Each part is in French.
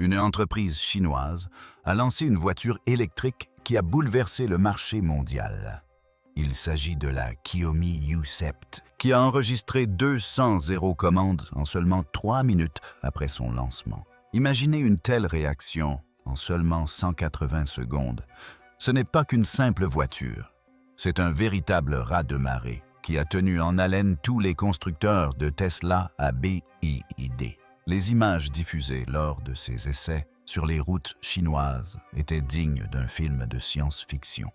une entreprise chinoise a lancé une voiture électrique qui a bouleversé le marché mondial. Il s'agit de la Xiaomi U7, qui a enregistré 200 zéro commandes en seulement 3 minutes après son lancement. Imaginez une telle réaction en seulement 180 secondes. Ce n'est pas qu'une simple voiture, c'est un véritable raz-de-marée qui a tenu en haleine tous les constructeurs de Tesla à BYD. Les images diffusées lors de ces essais sur les routes chinoises étaient dignes d'un film de science-fiction.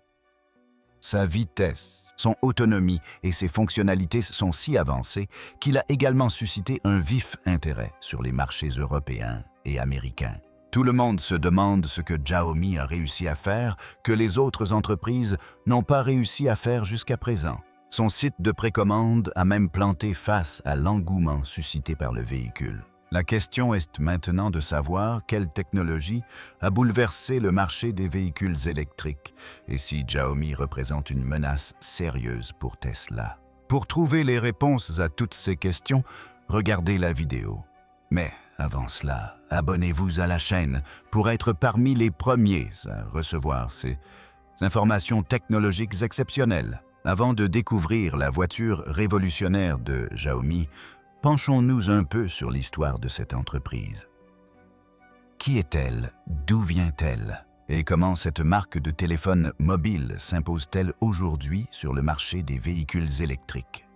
Sa vitesse, son autonomie et ses fonctionnalités sont si avancées qu'il a également suscité un vif intérêt sur les marchés européens et américains. Tout le monde se demande ce que Xiaomi a réussi à faire que les autres entreprises n'ont pas réussi à faire jusqu'à présent. Son site de précommande a même planté face à l'engouement suscité par le véhicule. La question est maintenant de savoir quelle technologie a bouleversé le marché des véhicules électriques et si Xiaomi représente une menace sérieuse pour Tesla. Pour trouver les réponses à toutes ces questions, regardez la vidéo. Mais avant cela, abonnez-vous à la chaîne pour être parmi les premiers à recevoir ces informations technologiques exceptionnelles. Avant de découvrir la voiture révolutionnaire de Xiaomi, penchons-nous un peu sur l'histoire de cette entreprise. Qui est-elle? D'où vient-elle? Et comment cette marque de téléphone mobile s'impose-t-elle aujourd'hui sur le marché des véhicules électriques?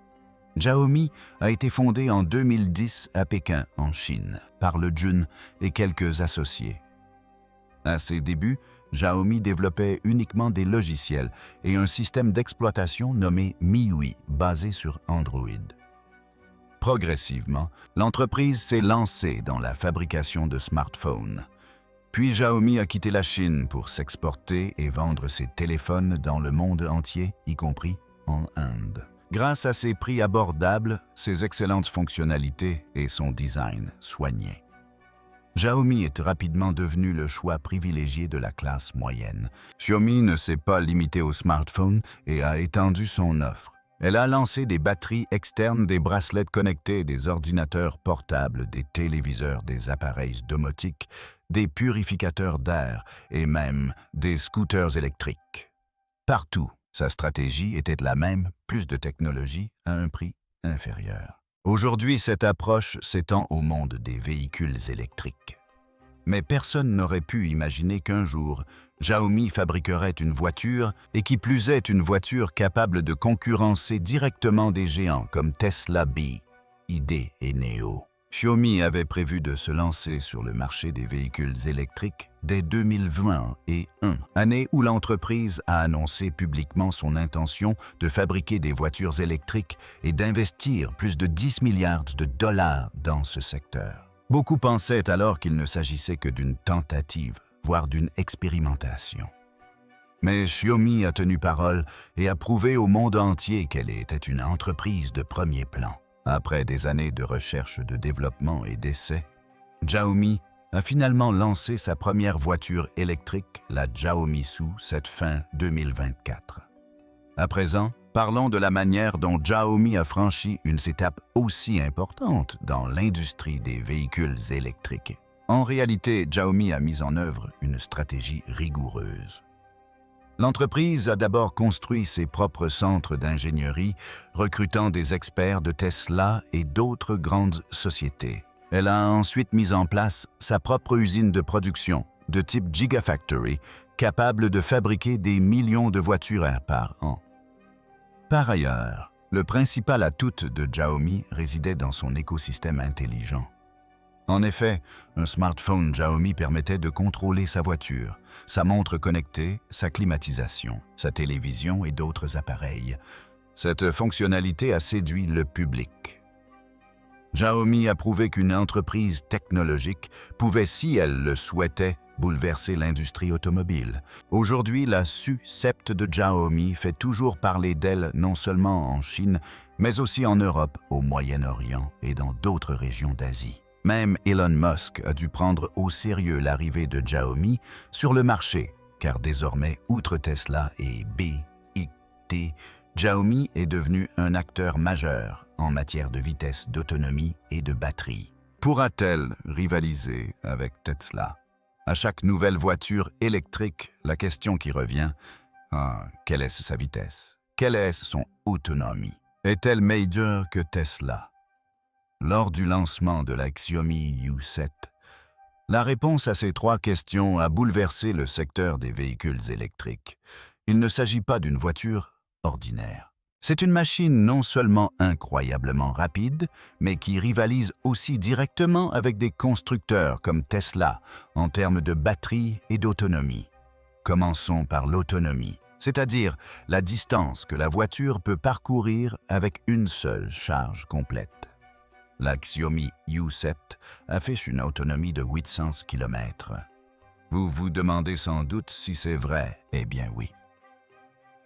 Xiaomi a été fondée en 2010 à Pékin, en Chine, par le Jun et quelques associés. À ses débuts, Xiaomi développait uniquement des logiciels et un système d'exploitation nommé MIUI, basé sur Android. Progressivement, l'entreprise s'est lancée dans la fabrication de smartphones. Puis Xiaomi a quitté la Chine pour s'exporter et vendre ses téléphones dans le monde entier, y compris en Inde. Grâce à ses prix abordables, ses excellentes fonctionnalités et son design soigné, Xiaomi est rapidement devenu le choix privilégié de la classe moyenne. Xiaomi ne s'est pas limitée aux smartphones et a étendu son offre. Elle a lancé des batteries externes, des bracelets connectés, des ordinateurs portables, des téléviseurs, des appareils domotiques, des purificateurs d'air et même des scooters électriques. Partout, sa stratégie était la même, plus de technologie à un prix inférieur. Aujourd'hui, cette approche s'étend au monde des véhicules électriques. Mais personne n'aurait pu imaginer qu'un jour, Xiaomi fabriquerait une voiture et qui plus est une voiture capable de concurrencer directement des géants comme Tesla, BYD et NIO. Xiaomi avait prévu de se lancer sur le marché des véhicules électriques dès 2021, année où l'entreprise a annoncé publiquement son intention de fabriquer des voitures électriques et d'investir plus de 10 milliards de dollars dans ce secteur. Beaucoup pensaient alors qu'il ne s'agissait que d'une tentative, voire d'une expérimentation. Mais Xiaomi a tenu parole et a prouvé au monde entier qu'elle était une entreprise de premier plan. Après des années de recherche, de développement et d'essais, Xiaomi a finalement lancé sa première voiture électrique, la Xiaomi Su, cette fin 2024. À présent, parlons de la manière dont Xiaomi a franchi une étape aussi importante dans l'industrie des véhicules électriques. En réalité, Xiaomi a mis en œuvre une stratégie rigoureuse. L'entreprise a d'abord construit ses propres centres d'ingénierie, recrutant des experts de Tesla et d'autres grandes sociétés. Elle a ensuite mis en place sa propre usine de production, de type Gigafactory, capable de fabriquer des millions de voitures par an. Par ailleurs, le principal atout de Xiaomi résidait dans son écosystème intelligent. En effet, un smartphone Xiaomi permettait de contrôler sa voiture, sa montre connectée, sa climatisation, sa télévision et d'autres appareils. Cette fonctionnalité a séduit le public. Xiaomi a prouvé qu'une entreprise technologique pouvait, si elle le souhaitait, bouleverser l'industrie automobile. Aujourd'hui, la Su7 de Xiaomi fait toujours parler d'elle non seulement en Chine, mais aussi en Europe, au Moyen-Orient et dans d'autres régions d'Asie. Même Elon Musk a dû prendre au sérieux l'arrivée de Xiaomi sur le marché, car désormais, outre Tesla et BYD, Xiaomi est devenu un acteur majeur en matière de vitesse, d'autonomie et de batterie. Pourra-t-elle rivaliser avec Tesla? À chaque nouvelle voiture électrique, la question qui revient, quelle est sa vitesse? Quelle est son autonomie? Est-elle meilleure que Tesla? Lors du lancement de la Xiaomi U7, la réponse à ces trois questions a bouleversé le secteur des véhicules électriques. Il ne s'agit pas d'une voiture ordinaire. C'est une machine non seulement incroyablement rapide, mais qui rivalise aussi directement avec des constructeurs comme Tesla en termes de batterie et d'autonomie. Commençons par l'autonomie, c'est-à-dire la distance que la voiture peut parcourir avec une seule charge complète. La Xiaomi U7 affiche une autonomie de 800 km. Vous vous demandez sans doute si c'est vrai. Eh bien oui.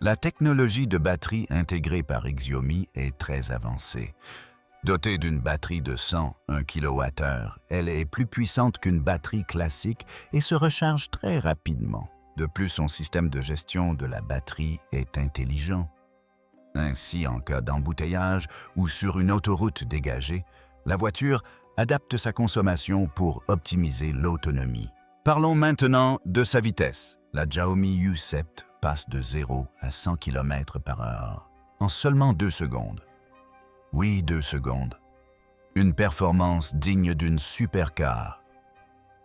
La technologie de batterie intégrée par Xiaomi est très avancée. Dotée d'une batterie de 101 kWh, elle est plus puissante qu'une batterie classique et se recharge très rapidement. De plus, son système de gestion de la batterie est intelligent. Ainsi, en cas d'embouteillage ou sur une autoroute dégagée, la voiture adapte sa consommation pour optimiser l'autonomie. Parlons maintenant de sa vitesse. La Xiaomi U7 passe de 0 à 100 km/h en seulement 2 secondes. Oui, 2 secondes. Une performance digne d'une supercar.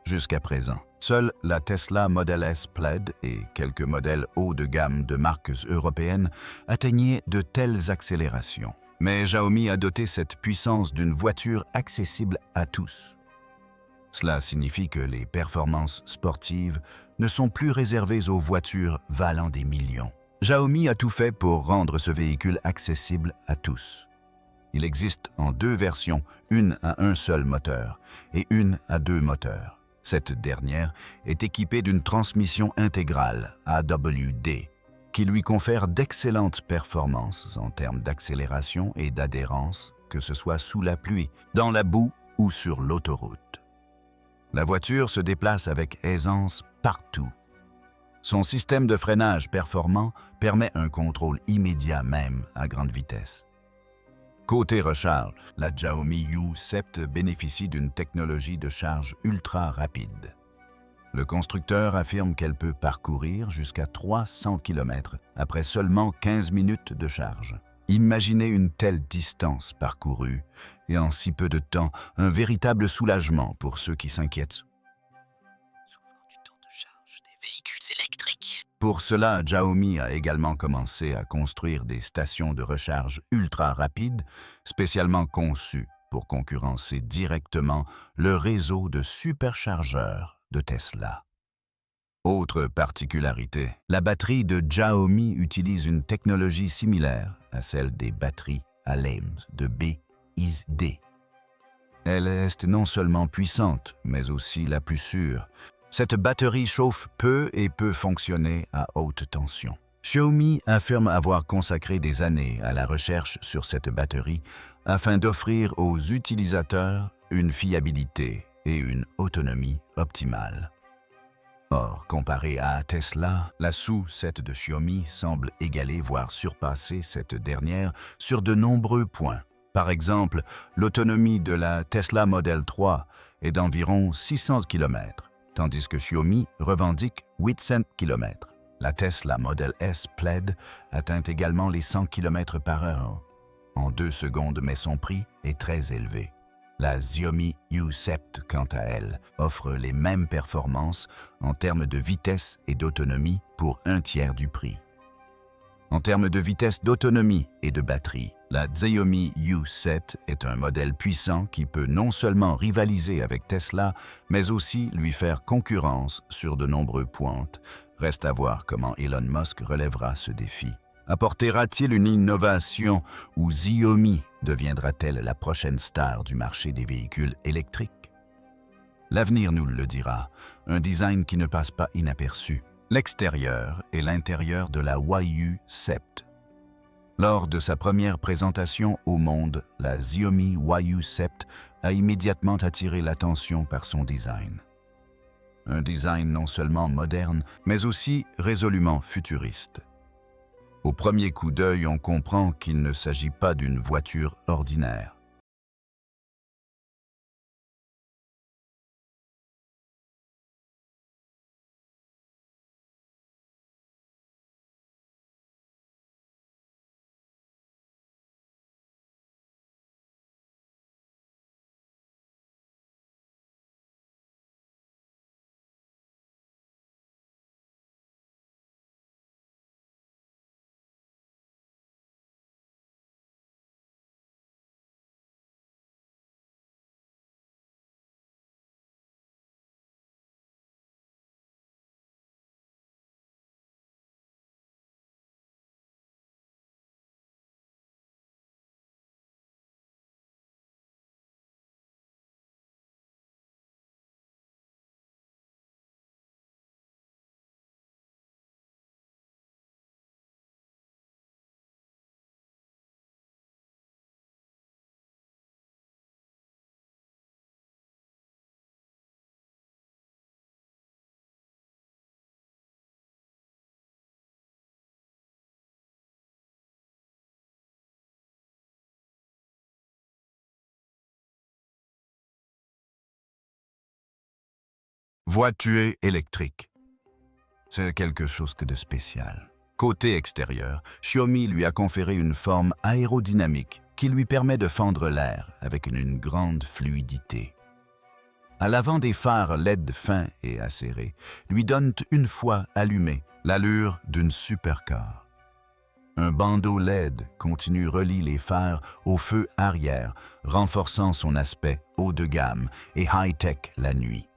Jusqu'à présent, seule la Tesla Model S Plaid et quelques modèles haut de gamme de marques européennes atteignaient de telles accélérations. Mais Xiaomi a doté cette puissance d'une voiture accessible à tous. Cela signifie que les performances sportives ne sont plus réservées aux voitures valant des millions. Xiaomi a tout fait pour rendre ce véhicule accessible à tous. Il existe en 2 versions, une à un seul moteur et une à 2 moteurs. Cette dernière est équipée d'une transmission intégrale AWD qui lui confère d'excellentes performances en termes d'accélération et d'adhérence, que ce soit sous la pluie, dans la boue ou sur l'autoroute. La voiture se déplace avec aisance partout. Son système de freinage performant permet un contrôle immédiat même à grande vitesse. Côté recharge, la Xiaomi U7 bénéficie d'une technologie de charge ultra rapide. Le constructeur affirme qu'elle peut parcourir jusqu'à 300 km après seulement 15 minutes de charge. Imaginez une telle distance parcourue et en si peu de temps, un véritable soulagement pour ceux qui s'inquiètent souvent du temps de charge des véhicules électriques. Pour cela, Xiaomi a également commencé à construire des stations de recharge ultra rapides, spécialement conçues pour concurrencer directement le réseau de superchargeurs de Tesla. Autre particularité, la batterie de Xiaomi utilise une technologie similaire à celle des batteries à LAME de BYD. Elle est non seulement puissante, mais aussi la plus sûre. Cette batterie chauffe peu et peut fonctionner à haute tension. Xiaomi affirme avoir consacré des années à la recherche sur cette batterie afin d'offrir aux utilisateurs une fiabilité et une autonomie optimale. Or, comparé à Tesla, la SU7 de Xiaomi semble égaler voire surpasser cette dernière sur de nombreux points. Par exemple, l'autonomie de la Tesla Model 3 est d'environ 600 km, tandis que Xiaomi revendique 800 km. La Tesla Model S Plaid atteint également les 100 km/h en 2 secondes, mais son prix est très élevé. La Xiaomi U7, quant à elle, offre les mêmes performances en termes de vitesse et d'autonomie pour 1/3 du prix. En termes de vitesse d'autonomie et de batterie, la Xiaomi U7 est un modèle puissant qui peut non seulement rivaliser avec Tesla, mais aussi lui faire concurrence sur de nombreux points. Reste à voir comment Elon Musk relèvera ce défi. Apportera-t-il une innovation ou Xiaomi deviendra-t-elle la prochaine star du marché des véhicules électriques? L'avenir nous le dira, un design qui ne passe pas inaperçu. L'extérieur et l'intérieur de la YU7. Lors de sa première présentation au monde, la Xiaomi YU7 a immédiatement attiré l'attention par son design. Un design non seulement moderne, mais aussi résolument futuriste. Au premier coup d'œil, on comprend qu'il ne s'agit pas d'une voiture ordinaire. Voiture électrique. C'est quelque chose de spécial. Côté extérieur, Xiaomi lui a conféré une forme aérodynamique qui lui permet de fendre l'air avec une grande fluidité. À l'avant, des phares LED fins et acérés lui donnent une fois allumé l'allure d'une supercar. Un bandeau LED continu relie les phares au feu arrière, renforçant son aspect haut de gamme et high-tech la nuit.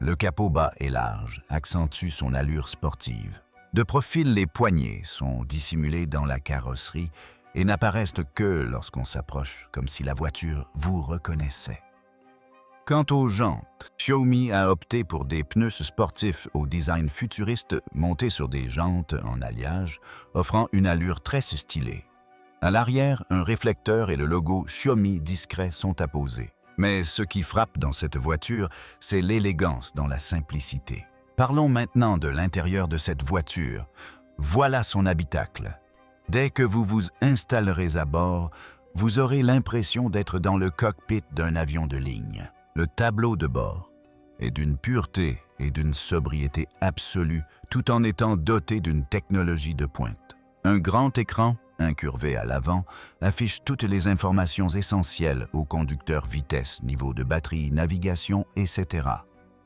Le capot bas et large accentue son allure sportive. De profil, les poignées sont dissimulées dans la carrosserie et n'apparaissent que lorsqu'on s'approche, comme si la voiture vous reconnaissait. Quant aux jantes, Xiaomi a opté pour des pneus sportifs au design futuriste montés sur des jantes en alliage, offrant une allure très stylée. À l'arrière, un réflecteur et le logo Xiaomi discret sont apposés. Mais ce qui frappe dans cette voiture, c'est l'élégance dans la simplicité. Parlons maintenant de l'intérieur de cette voiture. Voilà son habitacle. Dès que vous vous installerez à bord, vous aurez l'impression d'être dans le cockpit d'un avion de ligne. Le tableau de bord est d'une pureté et d'une sobriété absolue, tout en étant doté d'une technologie de pointe. Un grand écran, incurvé à l'avant, affiche toutes les informations essentielles au conducteur: vitesse, niveau de batterie, navigation, etc.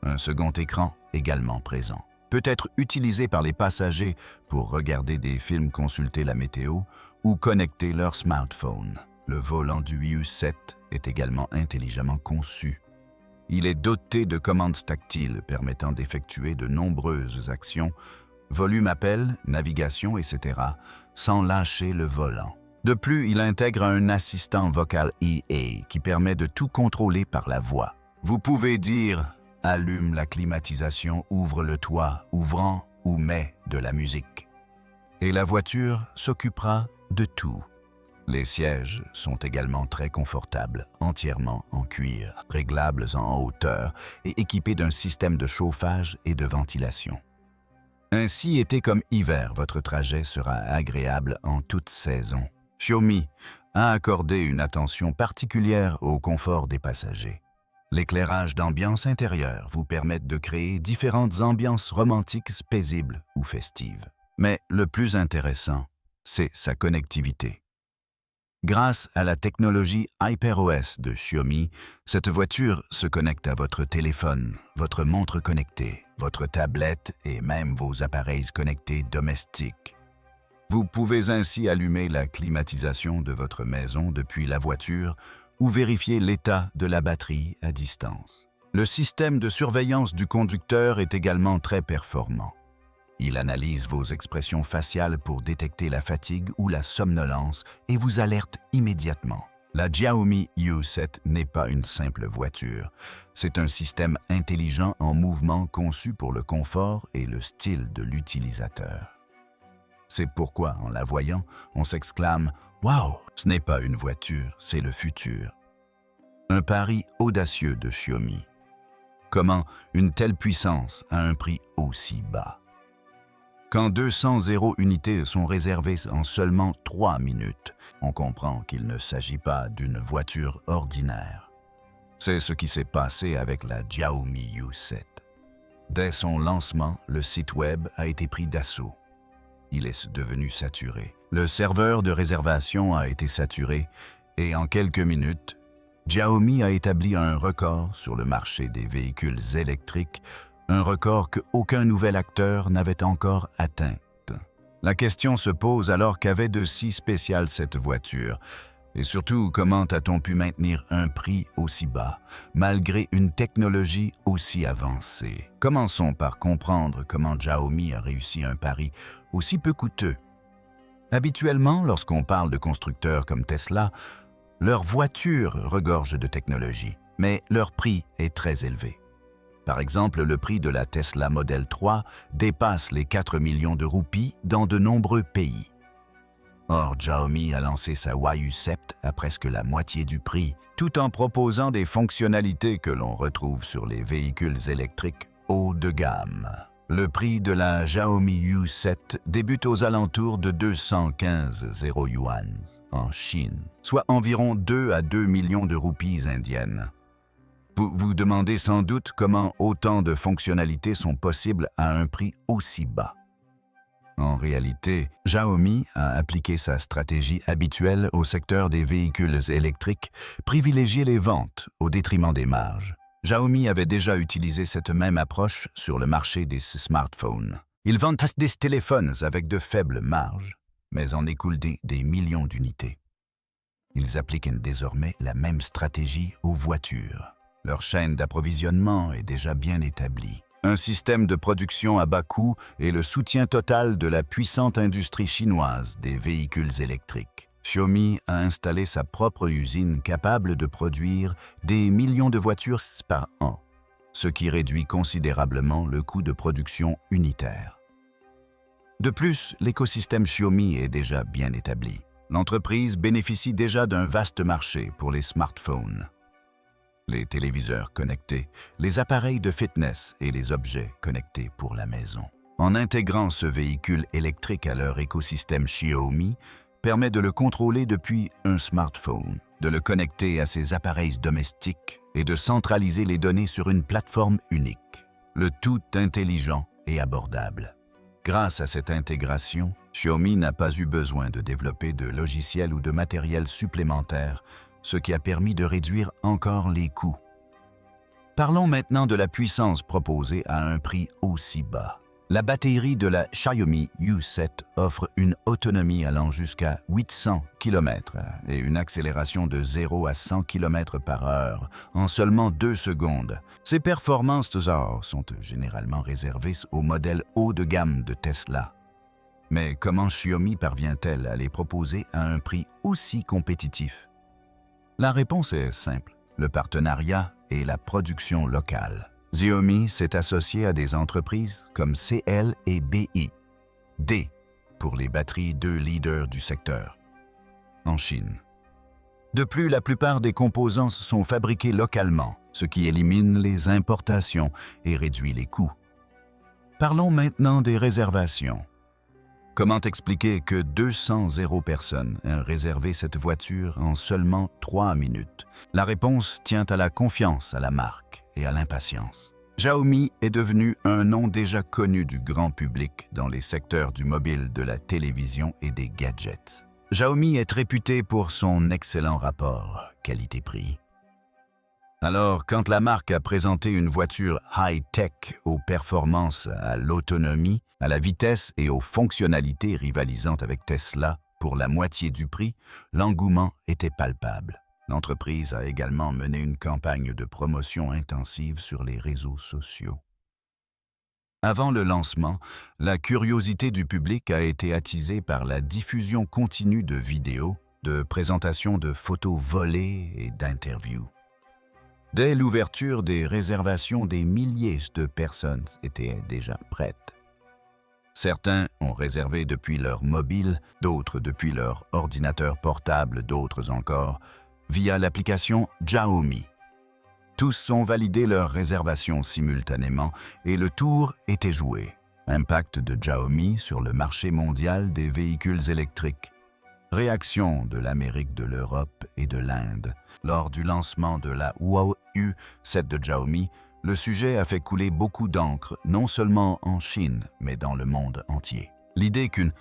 Un second écran, également présent, peut être utilisé par les passagers pour regarder des films, consulter la météo ou connecter leur smartphone. Le volant du U7 est également intelligemment conçu. Il est doté de commandes tactiles permettant d'effectuer de nombreuses actions, volume appel, navigation, etc., sans lâcher le volant. De plus, il intègre un assistant vocal EA qui permet de tout contrôler par la voix. Vous pouvez dire « Allume la climatisation, ouvre le toit, ouvrant ou mets de la musique ». Et la voiture s'occupera de tout. Les sièges sont également très confortables, entièrement en cuir, réglables en hauteur et équipés d'un système de chauffage et de ventilation. Ainsi, été comme hiver, votre trajet sera agréable en toute saison. Xiaomi a accordé une attention particulière au confort des passagers. L'éclairage d'ambiance intérieure vous permet de créer différentes ambiances romantiques, paisibles ou festives. Mais le plus intéressant, c'est sa connectivité. Grâce à la technologie HyperOS de Xiaomi, cette voiture se connecte à votre téléphone, votre montre connectée, votre tablette et même vos appareils connectés domestiques. Vous pouvez ainsi allumer la climatisation de votre maison depuis la voiture ou vérifier l'état de la batterie à distance. Le système de surveillance du conducteur est également très performant. Il analyse vos expressions faciales pour détecter la fatigue ou la somnolence et vous alerte immédiatement. La Xiaomi U7 n'est pas une simple voiture. C'est un système intelligent en mouvement conçu pour le confort et le style de l'utilisateur. C'est pourquoi, en la voyant, on s'exclame « Waouh !» Ce n'est pas une voiture, c'est le futur. Un pari audacieux de Xiaomi. Comment une telle puissance à un prix aussi bas? Quand 200 unités sont réservées en seulement 3 minutes, on comprend qu'il ne s'agit pas d'une voiture ordinaire. C'est ce qui s'est passé avec la Xiaomi U7. Dès son lancement, le site web a été pris d'assaut. Il est devenu saturé. Le serveur de réservation a été saturé et en quelques minutes, Xiaomi a établi un record sur le marché des véhicules électriques, un record qu'aucun nouvel acteur n'avait encore atteint. La question se pose alors qu'avait de si spécial cette voiture, et surtout comment a-t-on pu maintenir un prix aussi bas, malgré une technologie aussi avancée? Commençons par comprendre comment Xiaomi a réussi un pari aussi peu coûteux. Habituellement, lorsqu'on parle de constructeurs comme Tesla, leurs voitures regorgent de technologie, mais leur prix est très élevé. Par exemple, le prix de la Tesla Model 3 dépasse les 4 millions de roupies dans de nombreux pays. Or, Xiaomi a lancé sa YU7 à presque la moitié du prix, tout en proposant des fonctionnalités que l'on retrouve sur les véhicules électriques haut de gamme. Le prix de la Xiaomi U7 débute aux alentours de 215 yuan en Chine, soit environ 2 à 2 millions de roupies indiennes. Vous vous demandez sans doute comment autant de fonctionnalités sont possibles à un prix aussi bas. En réalité, Xiaomi a appliqué sa stratégie habituelle au secteur des véhicules électriques, privilégier les ventes au détriment des marges. Xiaomi avait déjà utilisé cette même approche sur le marché des smartphones. Ils vendent des téléphones avec de faibles marges, mais en écoulent des millions d'unités. Ils appliquent désormais la même stratégie aux voitures. Leur chaîne d'approvisionnement est déjà bien établie. Un système de production à bas coût et le soutien total de la puissante industrie chinoise des véhicules électriques. Xiaomi a installé sa propre usine capable de produire des millions de voitures par an, ce qui réduit considérablement le coût de production unitaire. De plus, l'écosystème Xiaomi est déjà bien établi. L'entreprise bénéficie déjà d'un vaste marché pour les smartphones, les téléviseurs connectés, les appareils de fitness et les objets connectés pour la maison. En intégrant ce véhicule électrique à leur écosystème Xiaomi, permet de le contrôler depuis un smartphone, de le connecter à ses appareils domestiques et de centraliser les données sur une plateforme unique, le tout intelligent et abordable. Grâce à cette intégration, Xiaomi n'a pas eu besoin de développer de logiciels ou de matériel supplémentaire, ce qui a permis de réduire encore les coûts. Parlons maintenant de la puissance proposée à un prix aussi bas. La batterie de la Xiaomi U7 offre une autonomie allant jusqu'à 800 km et une accélération de 0 à 100 km/h en seulement 2 secondes. Ces performances sont généralement réservées aux modèles haut de gamme de Tesla. Mais comment Xiaomi parvient-elle à les proposer à un prix aussi compétitif? La réponse est simple, le partenariat et la production locale. Xiaomi s'est associé à des entreprises comme CL et BI, D pour les batteries, deux leaders du secteur, en Chine. De plus, la plupart des composants sont fabriqués localement, ce qui élimine les importations et réduit les coûts. Parlons maintenant des réservations. Comment expliquer que 200 personnes aient réservé cette voiture en seulement 3 minutes? La réponse tient à la confiance à la marque et à l'impatience. Xiaomi est devenu un nom déjà connu du grand public dans les secteurs du mobile, de la télévision et des gadgets. Xiaomi est réputé pour son excellent rapport qualité-prix. Alors, quand la marque a présenté une voiture high-tech aux performances, à l'autonomie, à la vitesse et aux fonctionnalités rivalisant avec Tesla pour la moitié du prix, l'engouement était palpable. L'entreprise a également mené une campagne de promotion intensive sur les réseaux sociaux. Avant le lancement, la curiosité du public a été attisée par la diffusion continue de vidéos, de présentations de photos volées et d'interviews. Dès l'ouverture des réservations, des milliers de personnes étaient déjà prêtes. Certains ont réservé depuis leur mobile, d'autres depuis leur ordinateur portable, d'autres encore via l'application Xiaomi. Tous ont validé leur réservation simultanément et le tour était joué. Impact de Xiaomi sur le marché mondial des véhicules électriques. Réaction de l'Amérique, de l'Europe et de l'Inde. Lors du lancement de la Huawei U7 de Xiaomi, le sujet a fait couler beaucoup d'encre, non seulement en Chine, mais dans le monde entier. L'idée qu'une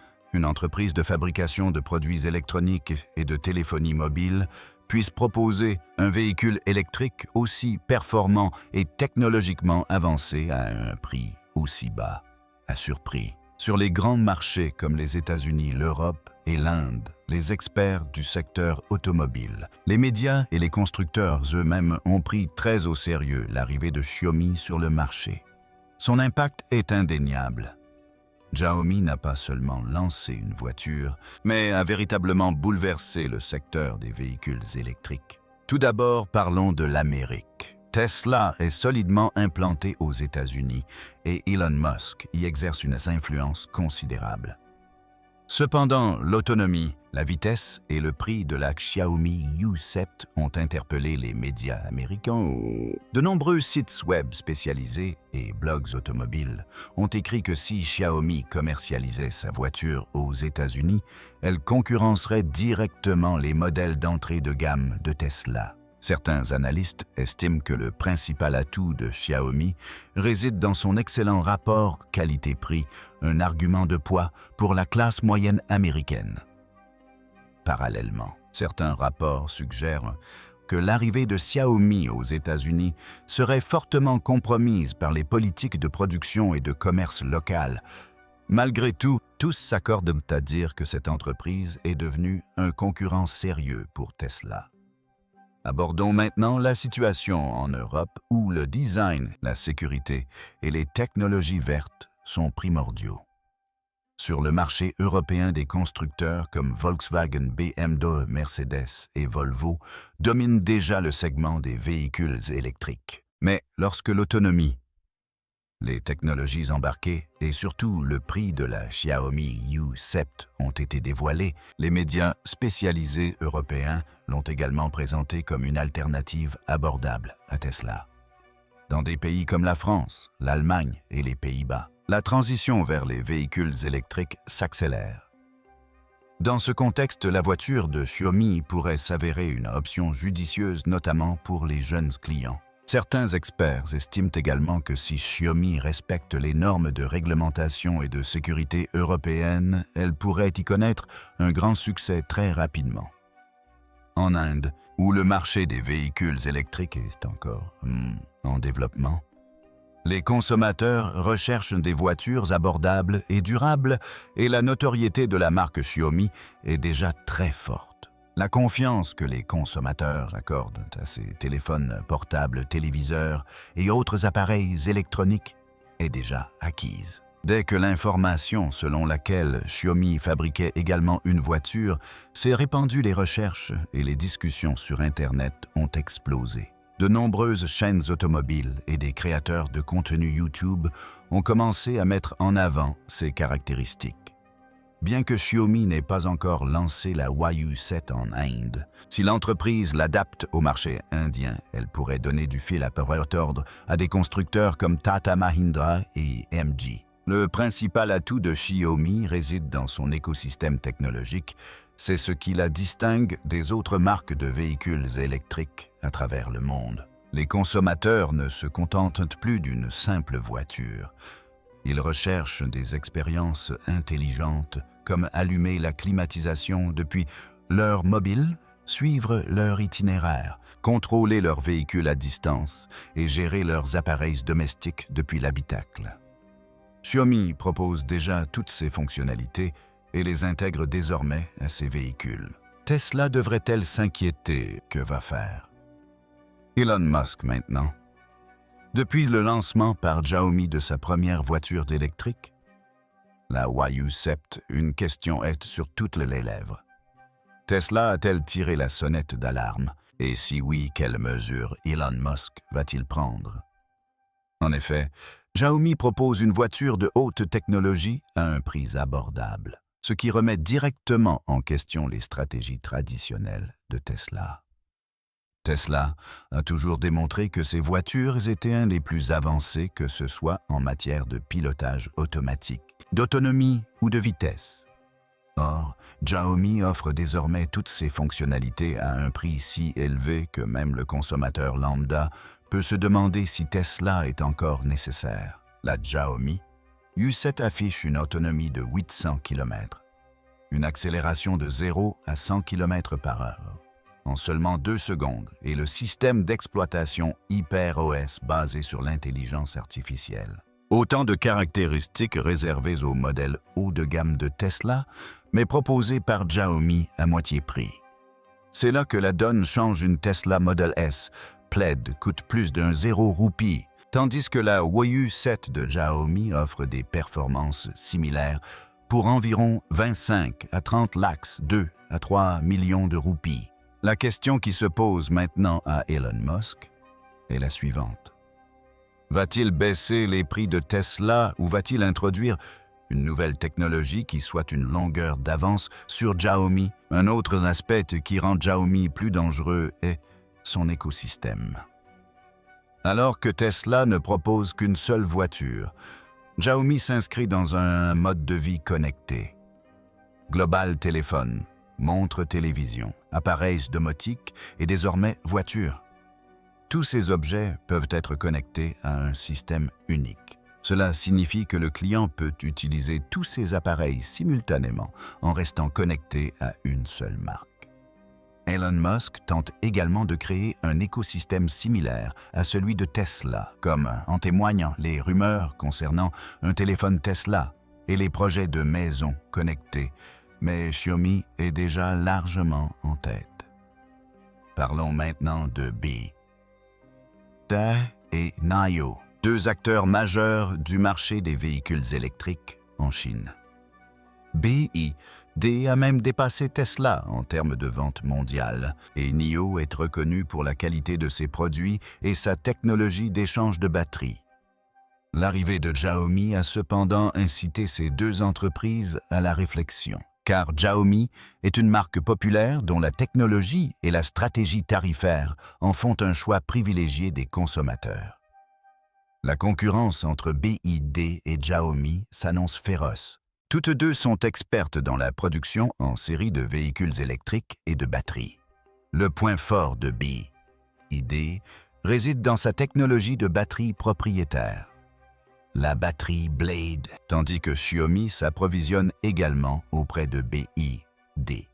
entreprise de fabrication de produits électroniques et de téléphonie mobile puisse proposer un véhicule électrique aussi performant et technologiquement avancé à un prix aussi bas a surpris. Sur les grands marchés comme les États-Unis, l'Europe et l'Inde, les experts du secteur automobile, les médias et les constructeurs eux-mêmes ont pris très au sérieux l'arrivée de Xiaomi sur le marché. Son impact est indéniable. Xiaomi n'a pas seulement lancé une voiture, mais a véritablement bouleversé le secteur des véhicules électriques. Tout d'abord, parlons de l'Amérique. Tesla est solidement implanté aux États-Unis et Elon Musk y exerce une influence considérable. Cependant, l'autonomie, la vitesse et le prix de la Xiaomi U7 ont interpellé les médias américains. De nombreux sites web spécialisés et blogs automobiles ont écrit que si Xiaomi commercialisait sa voiture aux États-Unis, elle concurrencerait directement les modèles d'entrée de gamme de Tesla. Certains analystes estiment que le principal atout de Xiaomi réside dans son excellent rapport qualité-prix, un argument de poids pour la classe moyenne américaine. Parallèlement, certains rapports suggèrent que l'arrivée de Xiaomi aux États-Unis serait fortement compromise par les politiques de production et de commerce local. Malgré tout, tous s'accordent à dire que cette entreprise est devenue un concurrent sérieux pour Tesla. Abordons maintenant la situation en Europe où le design, la sécurité et les technologies vertes sont primordiaux. Sur le marché européen, des constructeurs comme Volkswagen, BMW, Mercedes et Volvo dominent déjà le segment des véhicules électriques. Mais lorsque l'autonomie, les technologies embarquées et surtout le prix de la Xiaomi U7 ont été dévoilés, les médias spécialisés européens l'ont également présenté comme une alternative abordable à Tesla. Dans des pays comme la France, l'Allemagne et les Pays-Bas, la transition vers les véhicules électriques s'accélère. Dans ce contexte, la voiture de Xiaomi pourrait s'avérer une option judicieuse, notamment pour les jeunes clients. Certains experts estiment également que si Xiaomi respecte les normes de réglementation et de sécurité européennes, elle pourrait y connaître un grand succès très rapidement. En Inde, où le marché des véhicules électriques est encore en développement, les consommateurs recherchent des voitures abordables et durables et la notoriété de la marque Xiaomi est déjà très forte. La confiance que les consommateurs accordent à ces téléphones portables, téléviseurs et autres appareils électroniques est déjà acquise. Dès que l'information selon laquelle Xiaomi fabriquait également une voiture s'est répandue, les recherches et les discussions sur Internet ont explosé. De nombreuses chaînes automobiles et des créateurs de contenu YouTube ont commencé à mettre en avant ces caractéristiques. Bien que Xiaomi n'ait pas encore lancé la YU7 en Inde, si l'entreprise l'adapte au marché indien, elle pourrait donner du fil à retordre à des constructeurs comme Tata Mahindra et MG. Le principal atout de Xiaomi réside dans son écosystème technologique. C'est ce qui la distingue des autres marques de véhicules électriques à travers le monde. Les consommateurs ne se contentent plus d'une simple voiture. Ils recherchent des expériences intelligentes comme allumer la climatisation depuis leur mobile, suivre leur itinéraire, contrôler leur véhicule à distance et gérer leurs appareils domestiques depuis l'habitacle. Xiaomi propose déjà toutes ces fonctionnalités et les intègre désormais à ses véhicules. Tesla devrait-elle s'inquiéter? Que va faire Elon Musk maintenant? Depuis le lancement par Xiaomi de sa première voiture électrique, la YU7, une question est sur toutes les lèvres. Tesla a-t-elle tiré la sonnette d'alarme? Et si oui, quelles mesures Elon Musk va-t-il prendre? En effet, Xiaomi propose une voiture de haute technologie à un prix abordable, ce qui remet directement en question les stratégies traditionnelles de Tesla. Tesla a toujours démontré que ses voitures étaient les plus avancées, que ce soit en matière de pilotage automatique, d'autonomie ou de vitesse. Or, Xiaomi offre désormais toutes ces fonctionnalités à un prix si élevé que même le consommateur lambda peut se demander si Tesla est encore nécessaire. La Xiaomi U7 affiche une autonomie de 800 km, une accélération de 0 à 100 km/h. En seulement 2 secondes et le système d'exploitation HyperOS basé sur l'intelligence artificielle. Autant de caractéristiques réservées au modèle haut de gamme de Tesla, mais proposées par Xiaomi à moitié prix. C'est là que la donne change. Une Tesla Model S Plaid coûte plus d'un 0 roupie, tandis que la YU7 de Xiaomi offre des performances similaires pour environ 25 à 30 lakhs, 2 à 3 millions de roupies. La question qui se pose maintenant à Elon Musk est la suivante. Va-t-il baisser les prix de Tesla ou va-t-il introduire une nouvelle technologie qui soit une longueur d'avance sur Xiaomi? Un autre aspect qui rend Xiaomi plus dangereux est son écosystème. Alors que Tesla ne propose qu'une seule voiture, Xiaomi s'inscrit dans un mode de vie connecté. Global Téléphone, montres télévision, appareils domotiques et désormais voitures. Tous ces objets peuvent être connectés à un système unique. Cela signifie que le client peut utiliser tous ces appareils simultanément en restant connecté à une seule marque. Elon Musk tente également de créer un écosystème similaire à celui de Tesla, comme en témoignent les rumeurs concernant un téléphone Tesla et les projets de maisons connectées, mais Xiaomi est déjà largement en tête. Parlons maintenant de BYD et NIO, deux acteurs majeurs du marché des véhicules électriques en Chine. BYD a même dépassé Tesla en termes de vente mondiale, et NIO est reconnu pour la qualité de ses produits et sa technologie d'échange de batteries. L'arrivée de Xiaomi a cependant incité ces deux entreprises à la réflexion, car Xiaomi est une marque populaire dont la technologie et la stratégie tarifaire en font un choix privilégié des consommateurs. La concurrence entre BYD et Xiaomi s'annonce féroce. Toutes deux sont expertes dans la production en série de véhicules électriques et de batteries. Le point fort de BYD réside dans sa technologie de batterie propriétaire, la batterie Blade, tandis que Xiaomi s'approvisionne également auprès de BYD.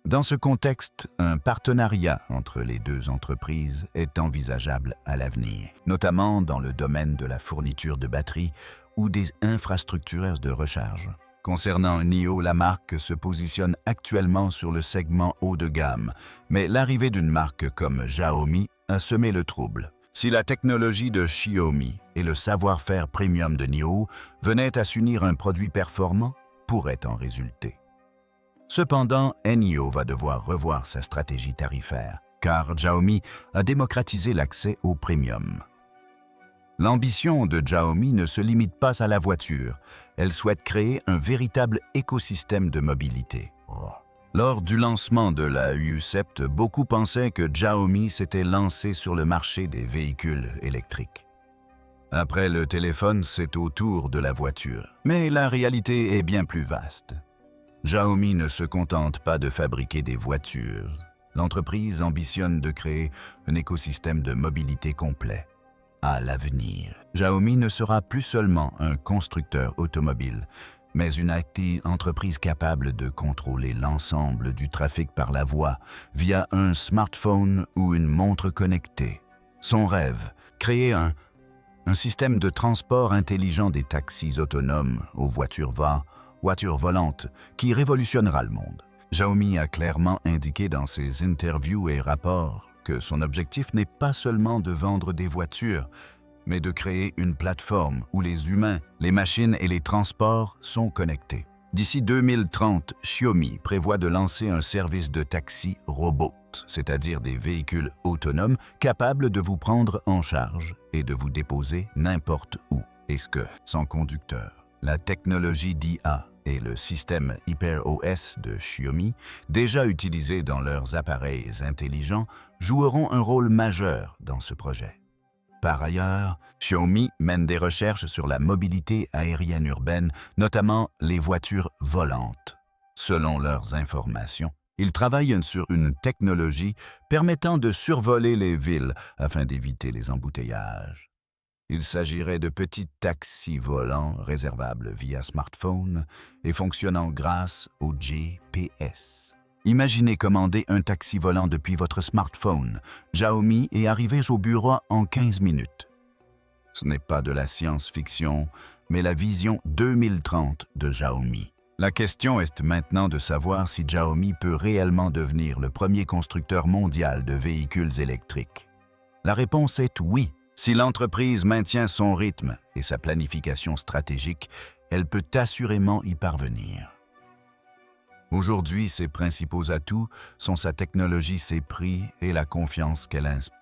Dans ce contexte, un partenariat entre les deux entreprises est envisageable à l'avenir, notamment dans le domaine de la fourniture de batteries ou des infrastructures de recharge. Concernant NIO, la marque se positionne actuellement sur le segment haut de gamme, mais l'arrivée d'une marque comme Xiaomi a semé le trouble. Si la technologie de Xiaomi et le savoir-faire premium de NIO venaient à s'unir un produit performant, pourrait en résulter. Cependant, NIO va devoir revoir sa stratégie tarifaire, car Xiaomi a démocratisé l'accès au premium. L'ambition de Xiaomi ne se limite pas à la voiture, elle souhaite créer un véritable écosystème de mobilité. Lors du lancement de la U7, beaucoup pensaient que Xiaomi s'était lancé sur le marché des véhicules électriques. Après le téléphone, c'est au tour de la voiture. Mais la réalité est bien plus vaste. Xiaomi ne se contente pas de fabriquer des voitures. L'entreprise ambitionne de créer un écosystème de mobilité complet. À l'avenir, Xiaomi ne sera plus seulement un constructeur automobile, mais une entreprise capable de contrôler l'ensemble du trafic par la voie via un smartphone ou une montre connectée. Son rêve, créer un système de transport intelligent des taxis autonomes aux voitures volantes qui révolutionnera le monde. Xiaomi a clairement indiqué dans ses interviews et rapports que son objectif n'est pas seulement de vendre des voitures, mais de créer une plateforme où les humains, les machines et les transports sont connectés. D'ici 2030, Xiaomi prévoit de lancer un service de taxi robot, c'est-à-dire des véhicules autonomes capables de vous prendre en charge et de vous déposer n'importe où, et ce que sans conducteur. La technologie d'IA et le système HyperOS de Xiaomi, déjà utilisés dans leurs appareils intelligents, joueront un rôle majeur dans ce projet. Par ailleurs, Xiaomi mène des recherches sur la mobilité aérienne urbaine, notamment les voitures volantes. Selon leurs informations, ils travaillent sur une technologie permettant de survoler les villes afin d'éviter les embouteillages. Il s'agirait de petits taxis volants réservables via smartphone et fonctionnant grâce au GPS. Imaginez commander un taxi volant depuis votre smartphone. Xiaomi est arrivé au bureau en 15 minutes. Ce n'est pas de la science-fiction, mais la vision 2030 de Xiaomi. La question est maintenant de savoir si Xiaomi peut réellement devenir le premier constructeur mondial de véhicules électriques. La réponse est oui. Si l'entreprise maintient son rythme et sa planification stratégique, elle peut assurément y parvenir. Aujourd'hui, ses principaux atouts sont sa technologie, ses prix et la confiance qu'elle inspire.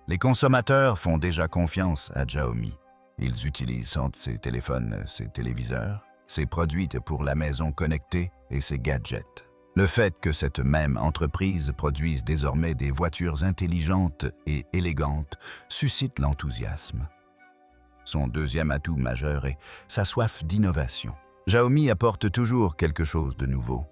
Les consommateurs font déjà confiance à Xiaomi. Ils utilisent ses téléphones, ses téléviseurs, ses produits pour la maison connectée et ses gadgets. Le fait que cette même entreprise produise désormais des voitures intelligentes et élégantes suscite l'enthousiasme. Son deuxième atout majeur est sa soif d'innovation. Xiaomi apporte toujours quelque chose de nouveau.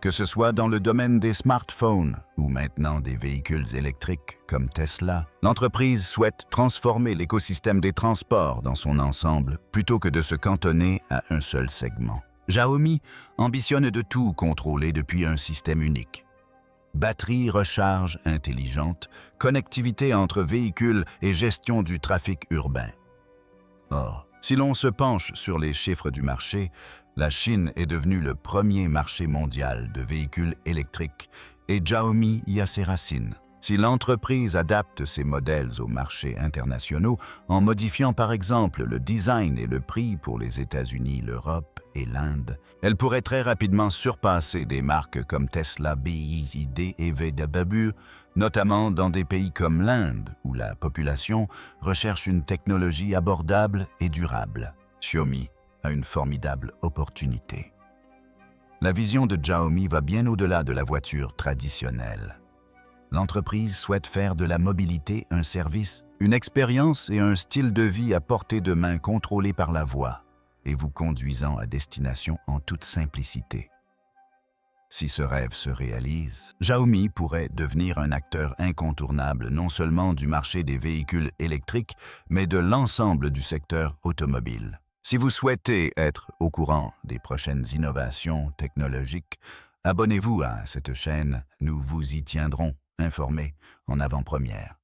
Que ce soit dans le domaine des smartphones ou maintenant des véhicules électriques comme Tesla, l'entreprise souhaite transformer l'écosystème des transports dans son ensemble plutôt que de se cantonner à un seul segment. Xiaomi ambitionne de tout contrôler depuis un système unique. Batterie recharge intelligente, connectivité entre véhicules et gestion du trafic urbain. Or, si l'on se penche sur les chiffres du marché, la Chine est devenue le premier marché mondial de véhicules électriques et Xiaomi y a ses racines. Si l'entreprise adapte ses modèles aux marchés internationaux en modifiant par exemple le design et le prix pour les États-Unis, l'Europe et l'Inde, elle pourrait très rapidement surpasser des marques comme Tesla, BYD et VW, notamment dans des pays comme l'Inde où la population recherche une technologie abordable et durable. Xiaomi a une formidable opportunité. La vision de Xiaomi va bien au-delà de la voiture traditionnelle. L'entreprise souhaite faire de la mobilité un service, une expérience et un style de vie à portée de main contrôlé par la voix et vous conduisant à destination en toute simplicité. Si ce rêve se réalise, Xiaomi pourrait devenir un acteur incontournable non seulement du marché des véhicules électriques, mais de l'ensemble du secteur automobile. Si vous souhaitez être au courant des prochaines innovations technologiques, abonnez-vous à cette chaîne, nous vous y tiendrons informés en avant-première.